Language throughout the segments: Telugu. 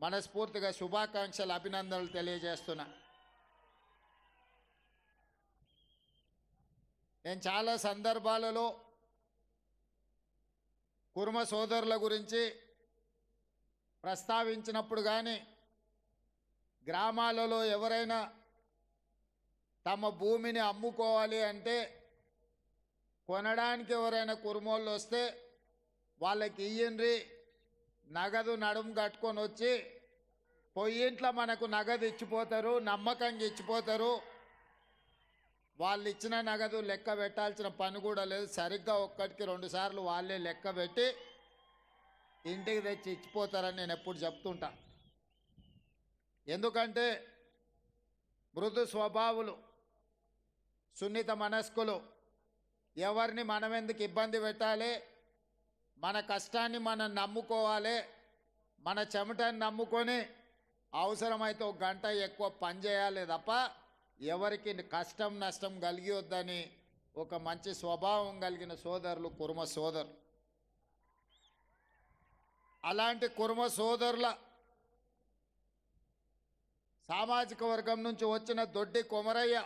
మనస్ఫూర్తిగా శుభాకాంక్షలు అభినందనలు తెలియజేస్తున్నా. నేను చాలా సందర్భాలలో కుర్మ సోదరుల గురించి ప్రస్తావించినప్పుడు కానీ గ్రామాలలో ఎవరైనా తమ భూమిని అమ్ముకోవాలి అంటే కొనడానికి ఎవరైనా కుర్మోళ్ళు వస్తే వాళ్ళకి ఇయ్యండ్రి, నగదు నడుము కట్టుకొని వచ్చి పొయ్యింట్లో మనకు నగదు ఇచ్చిపోతారు, నమ్మకంగా ఇచ్చిపోతారు. వాళ్ళు ఇచ్చిన నగదు లెక్క పెట్టాల్సిన పని కూడా లేదు. సరిగ్గా ఒక్కటికి 2 సార్లు వాళ్ళే లెక్క పెట్టి ఇంటికి తెచ్చి ఇచ్చిపోతారని నేను ఎప్పుడు చెప్తుంటా. ఎందుకంటే మృదు స్వభావులు, సున్నిత మనస్కులు, ఎవరిని మనం ఎందుకు ఇబ్బంది పెట్టాలి, మన కష్టాన్ని మనం నమ్ముకోవాలి, మన చెమటని నమ్ముకొని అవసరమైతే 1 గంట ఎక్కువ పని చేయాలి తప్ప ఎవరికి కష్టం నష్టం కలిగివద్దని ఒక మంచి స్వభావం కలిగిన సోదరులు కుర్మ సోదరులు. అలాంటి కుర్మ సోదరుల సామాజిక వర్గం నుంచి వచ్చిన దొడ్డి కొమరయ్య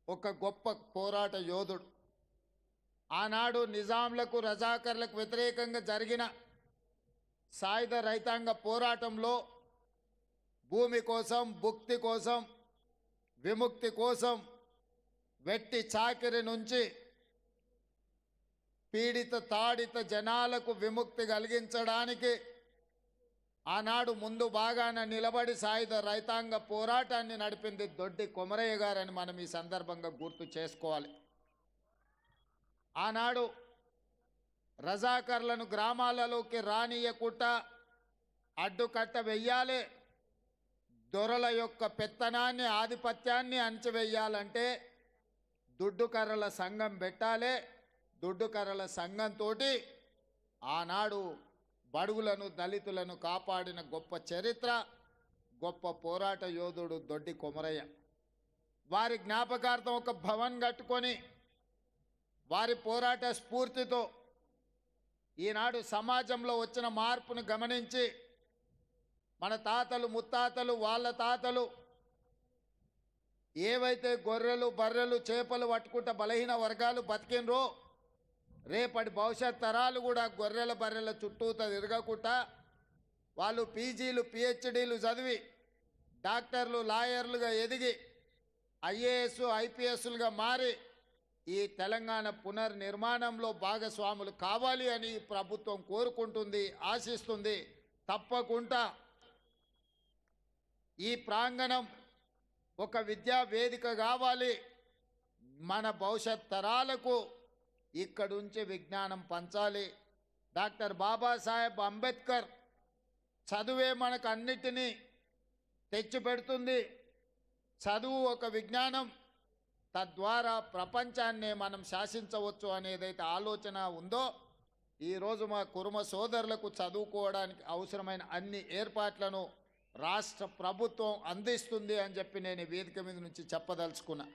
ఒక గొప్ప పోరాట యోధుడు. ఆనాడు నిజాంలకు రజాకర్లకు వ్యతిరేకంగా జరిగిన సాయుధ రైతాంగ పోరాటంలో భూమి కోసం, భుక్తి కోసం, విముక్తి కోసం వెట్టి చాకిరి నుంచి పీడిత తాడిత జనాలకు విముక్తి కలిగించడానికి ఆనాడు ముందు బాగాన నిలబడి సాయుధ రైతాంగ పోరాటాన్ని నడిపింది దొడ్డి కొమరయ్య గారని మనం ఈ సందర్భంగా గుర్తు చేసుకోవాలి. ఆనాడు రజాకర్లను గ్రామాలలోకి రానియకుండా అడ్డుకట్ట వెయ్యాలి, దొరల యొక్క పెత్తనాన్ని, ఆధిపత్యాన్ని అణచివేయాలంటే దుడ్డుకర్రల సంఘం పెట్టాలి. దుడ్డుకర్రల సంఘంతో ఆనాడు బడుగులను, దళితులను కాపాడిన గొప్ప చరిత్ర, గొప్ప పోరాట యోధుడు దొడ్డి కొమరయ్య. వారి జ్ఞాపకార్థం ఒక భవన్ కట్టుకొని వారి పోరాట స్ఫూర్తితో ఈనాడు సమాజంలో వచ్చిన మార్పును గమనించి మన తాతలు ముత్తాతలు వాళ్ళ తాతలు ఏవైతే గొర్రెలు బర్రెలు చేపలు పట్టుకుంటా బలహీన వర్గాలు బతికినరో రేపటి భవిష్యత్ తరాలు కూడా గొర్రెల బర్రెల చుట్టూతో తిరగకుండా వాళ్ళు పీజీలు పిహెచ్డీలు చదివి డాక్టర్లు లాయర్లుగా ఎదిగి ఐఏఎస్ ఐపీఎస్లుగా మారి ఈ తెలంగాణ పునర్నిర్మాణంలో భాగస్వాములు కావాలి అని ప్రభుత్వం కోరుకుంటుంది, ఆశిస్తుంది. తప్పకుండా ఈ ప్రాంగణం ఒక విద్యా వేదిక కావాలి. మన భవిష్యత్ తరాలకు ఇక్కడుంచి విజ్ఞానం పంచాలి. డాక్టర్ బాబాసాహెబ్ అంబేద్కర్ చదువే మనకు అన్నిటినీ తెచ్చిపెడుతుంది. చదువు ఒక విజ్ఞానం, తద్వారా ప్రపంచాన్నే మనం శాసించవచ్చు అనేదైతే ఆలోచన ఉందో ఈరోజు మా కుర్మ సోదరులకు చదువుకోవడానికి అవసరమైన అన్ని ఏర్పాట్లను రాష్ట్ర ప్రభుత్వం అందిస్తుంది అని చెప్పి నేను వేదిక మీద నుంచి చెప్పదలుచుకున్నా.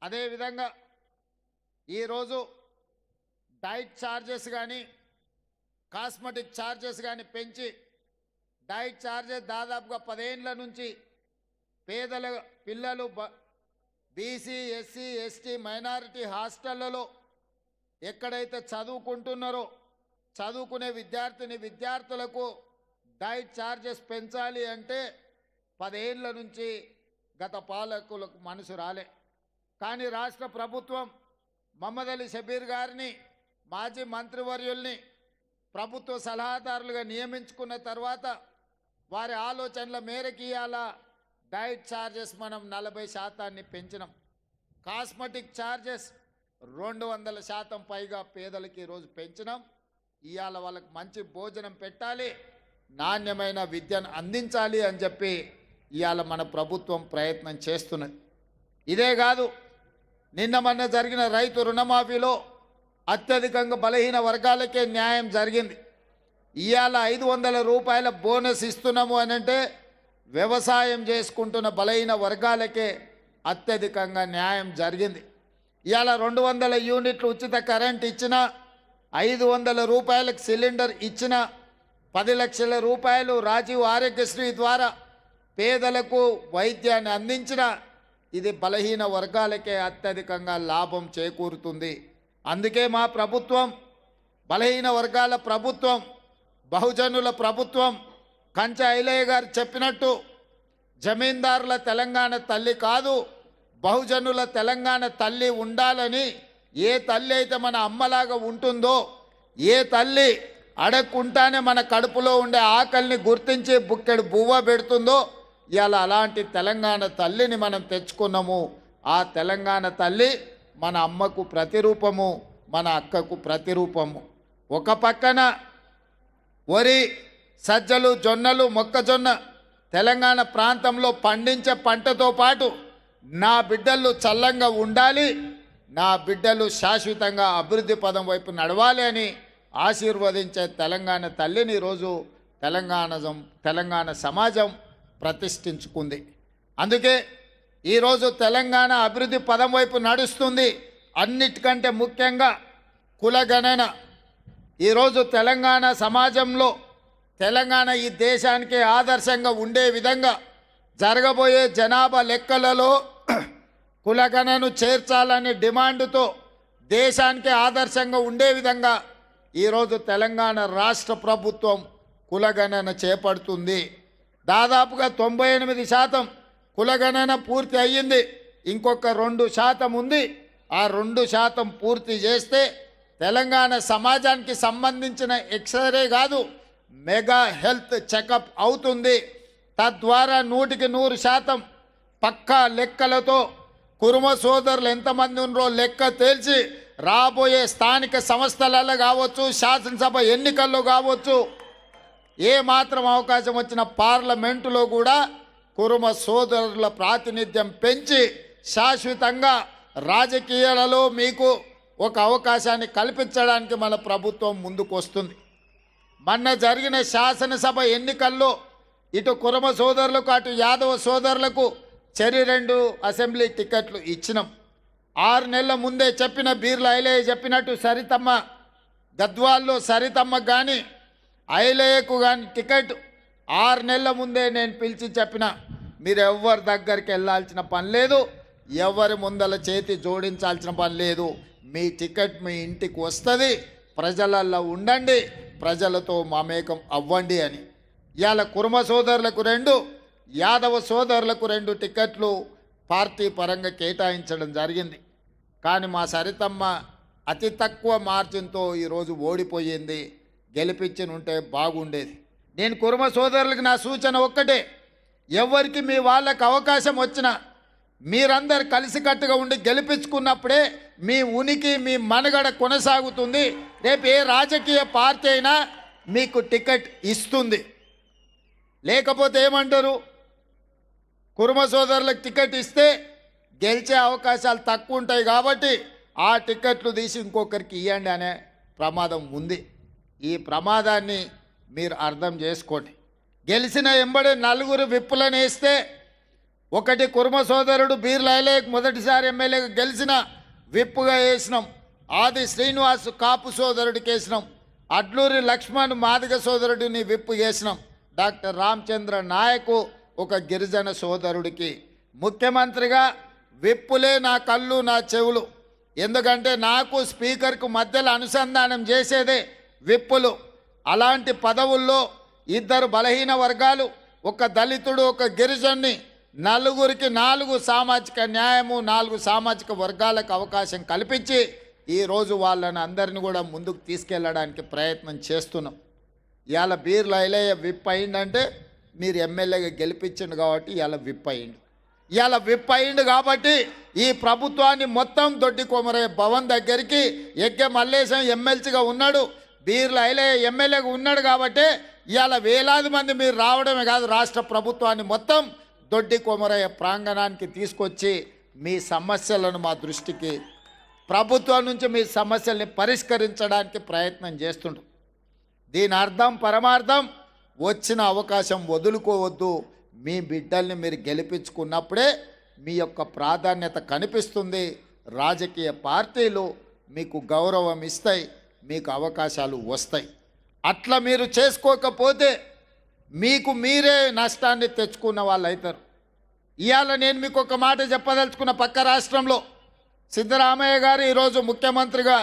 అదేవిధంగా ఈరోజు డైట్ ఛార్జెస్ కానీ కాస్మెటిక్ ఛార్జెస్ కానీ పెంచి డైట్ ఛార్జెస్ దాదాపుగా 10 ఏళ్ల నుంచి పేదల పిల్లలు బీసీ ఎస్సీ ఎస్టీ మైనారిటీ హాస్టళ్లలో ఎక్కడైతే చదువుకుంటున్నారో చదువుకునే విద్యార్థులకు డైట్ ఛార్జెస్ పెంచాలి అంటే 10 ఏళ్ల నుంచి గత పాలకులకు మనసు రాలే. కానీ రాష్ట్ర ప్రభుత్వం మహమ్మద్ అలీ షబీర్ గారిని మాజీ మంత్రివర్యుల్ని ప్రభుత్వ సలహాదారులుగా నియమించుకున్న తర్వాత వారి ఆలోచనల మేరకు ఇవాళ డైట్ ఛార్జెస్ మనం 40% పెంచినాం. కాస్మెటిక్ ఛార్జెస్ 200% పైగా పేదలకి ఈరోజు పెంచినాం. ఇవాళ వాళ్ళకి మంచి భోజనం పెట్టాలి, నాణ్యమైన విద్యను అందించాలి అని చెప్పి ఇవాళ మన ప్రభుత్వం ప్రయత్నం చేస్తున్నది. ఇదే కాదు, నిన్న మొన్న జరిగిన రైతు రుణమాఫీలో అత్యధికంగా బలహీన వర్గాలకే న్యాయం జరిగింది. ఇవాళ 500 రూపాయల బోనస్ ఇస్తున్నాము అని అంటే వ్యవసాయం చేసుకుంటున్న బలహీన వర్గాలకే అత్యధికంగా న్యాయం జరిగింది. ఇవాళ 200 యూనిట్లు ఉచిత కరెంట్ ఇచ్చిన, 500 రూపాయలకు సిలిండర్ ఇచ్చిన 10 లక్షల రూపాయలు రాజీవ్ ఆరోగ్యశ్రీ ద్వారా పేదలకు వైద్యాన్ని అందించిన ఇది బలహీన వర్గాలకే అత్యధికంగా లాభం చేకూరుతుంది. అందుకే మా ప్రభుత్వం బలహీన వర్గాల ప్రభుత్వం, బహుజనుల ప్రభుత్వం. కంచ ఐలయ్య గారు చెప్పినట్టు జమీందారుల తెలంగాణ తల్లి కాదు, బహుజనుల తెలంగాణ తల్లి ఉండాలని, ఏ తల్లి అయితే మన అమ్మలాగా ఉంటుందో, ఏ తల్లి అడగకుండానే మన కడుపులో ఉండే ఆకలిని గుర్తించి బుక్కెడు బువ్వ పెడుతుందో, ఇలా అలాంటి తెలంగాణ తల్లిని మనం తెచ్చుకున్నాము. ఆ తెలంగాణ తల్లి మన అమ్మకు ప్రతిరూపము, మన అక్కకు ప్రతిరూపము. ఒక పక్కన వరి, సజ్జలు, జొన్నలు, మొక్కజొన్న తెలంగాణ ప్రాంతంలో పండించే పంటతో పాటు నా బిడ్డలు చల్లంగా ఉండాలి, నా బిడ్డలు శాశ్వతంగా అభివృద్ధి పదం వైపు నడవాలి అని ఆశీర్వదించే తెలంగాణ తల్లిని ఈరోజు తెలంగాణ సమాజం ప్రతిష్ఠించుకుంది. అందుకే ఈరోజు తెలంగాణ అభివృద్ధి పదం వైపు నడుస్తుంది. అన్నిటికంటే ముఖ్యంగా కులగణన. ఈరోజు తెలంగాణ సమాజంలో తెలంగాణ ఈ దేశానికి ఆదర్శంగా ఉండే విధంగా జరగబోయే జనాభా లెక్కలలో కులగణను చేర్చాలనే డిమాండ్తో దేశానికి ఆదర్శంగా ఉండే విధంగా ఈరోజు తెలంగాణ రాష్ట్ర ప్రభుత్వం కులగణన చేపడుతుంది. దాదాపుగా 98% కులగణన పూర్తి అయ్యింది. ఇంకొక 2% ఉంది. ఆ 2% పూర్తి చేస్తే తెలంగాణ సమాజానికి సంబంధించిన ఎక్స్రే కాదు, మెగా హెల్త్ చెకప్ అవుతుంది. తద్వారా 100% పక్కా లెక్కలతో కురుమ సోదరులు ఎంతమంది ఉన్నారో లెక్క తేల్చి రాబోయే స్థానిక సంస్థలలో కావచ్చు, శాసనసభ ఎన్నికల్లో కావచ్చు, ఏ మాత్రం అవకాశం వచ్చిన పార్లమెంటులో కూడా కురుమ సోదరుల ప్రాతినిధ్యం పెంచి శాశ్వతంగా రాజకీయాలలో మీకు ఒక అవకాశాన్ని కల్పించడానికి మన ప్రభుత్వం ముందుకు వస్తుంది. మొన్న జరిగిన శాసనసభ ఎన్నికల్లో ఇటు కురుమ సోదరులకు అటు యాదవ సోదరులకు చెరి 2 అసెంబ్లీ టికెట్లు ఇచ్చినాం. 6 నెలల ముందే చెప్పిన బీర్ల ఐలయ్య చెప్పినట్టు సరితమ్మ గద్వాల్లో సరితమ్మకు కానీ ఐలయ్యకు కానీ టికెట్ 6 నెలల ముందే నేను పిలిచి చెప్పిన, మీరు ఎవరి దగ్గరికి వెళ్ళాల్సిన పని లేదు, ఎవరి ముందల చేతి జోడించాల్సిన పని లేదు, మీ టికెట్ మీ ఇంటికి వస్తుంది, ప్రజలల్లో ఉండండి, ప్రజలతో మమేకం అవ్వండి అని. ఇవాళ కురుమ సోదరులకు 2, యాదవ సోదరులకు 2 టికెట్లు పార్టీ పరంగా కేటాయించడం జరిగింది. కానీ మా సరితమ్మ అతి తక్కువ మార్జిన్తో ఈరోజు ఓడిపోయింది. గెలిపించి ఉంటే బాగుండేది. నేను కురుమ సోదరులకు నా సూచన ఒక్కటే, ఎవరికి మీ వాళ్ళకి అవకాశం వచ్చినా మీరందరు కలిసికట్టుగా ఉండి గెలిపించుకున్నప్పుడే మీ ఉనికి, మీ మనుగడ కొనసాగుతుంది. రేపు ఏ రాజకీయ పార్టీ అయినా మీకు టికెట్ ఇస్తుంది. లేకపోతే ఏమంటారు, కురుమ సోదరులకు టికెట్ ఇస్తే గెలిచే అవకాశాలు తక్కువ ఉంటాయి కాబట్టి ఆ టికెట్లు తీసి ఇంకొకరికి ఇవ్వండి అనే ప్రమాదం ఉంది. ఈ ప్రమాదాన్ని మీరు అర్థం చేసుకోండి. గెలిచిన ఎంబడే 4 విప్పులను వేస్తే, ఒకటి కురుమ సోదరుడు బీర్ల ఐలయ్యకు మొదటిసారి ఎమ్మెల్యేగా గెలిచిన విప్పుగా వేసినాం. ఆది శ్రీనివాస్ కాపు సోదరుడికి వేసినాం. అడ్లూరి లక్ష్మణ్ మాదిగ సోదరుడిని విప్పు చేసినాం. డాక్టర్ రామచంద్ర నాయకు ఒక గిరిజన సోదరుడికి. ముఖ్యమంత్రిగా విప్పులే నా కళ్ళు నా చెవులు. ఎందుకంటే నాకు స్పీకర్కు మధ్యలో అనుసంధానం చేసేదే విప్పులు. అలాంటి పదవుల్లో 2 బలహీన వర్గాలు, ఒక దళితుడు, ఒక గిరిజన్ని, 4కి 4 సామాజిక న్యాయము, 4 సామాజిక వర్గాలకు అవకాశం కల్పించి ఈరోజు వాళ్ళని అందరిని కూడా ముందుకు తీసుకెళ్ళడానికి ప్రయత్నం చేస్తున్నాం. ఇవాళ బీర్ల ఐలయ్య విప్ అయిందంటే మీరు ఎమ్మెల్యేగా గెలిపించండు కాబట్టి ఇవాళ విప్ అయిండు. ఇవాళ విప్ అయిండు కాబట్టి ఈ ప్రభుత్వాన్ని మొత్తం దొడ్డి కొమరయ్య భవన్ దగ్గరికి ఎక్కే మల్లేశం ఎమ్మెల్సీగా ఉన్నాడు, బీర్ల ఐలయ్య ఎమ్మెల్యేగా ఉన్నాడు కాబట్టి ఇవాళ వేలాది మంది మీరు రావడమే కాదు, రాష్ట్ర ప్రభుత్వాన్ని మొత్తం దొడ్డి కొమరయ్య ప్రాంగణానికి తీసుకొచ్చి మీ సమస్యలను మా దృష్టికి, ప్రభుత్వం నుంచి మీ సమస్యల్ని పరిష్కరించడానికి ప్రయత్నం చేస్తుండ్రు. దీని అర్థం పరమార్థం, వచ్చిన అవకాశం వదులుకోవద్దు. మీ బిడ్డల్ని మీరు గెలిపించుకున్నప్పుడే మీ యొక్క ప్రాధాన్యత కనిపిస్తుంది. రాజకీయ పార్టీలు మీకు గౌరవం ఇస్తాయి, మీకు అవకాశాలు వస్తాయి. అట్లా మీరు చేసుకోకపోతే మీకు మీరే నష్టాన్ని తెచ్చుకున్న వాళ్ళు అవుతారు. ఇవాళ నేను మీకు ఒక మాట చెప్పదలుచుకున్న, పక్క రాష్ట్రంలో సిద్ధరామయ్య గారు ఈరోజు ముఖ్యమంత్రిగా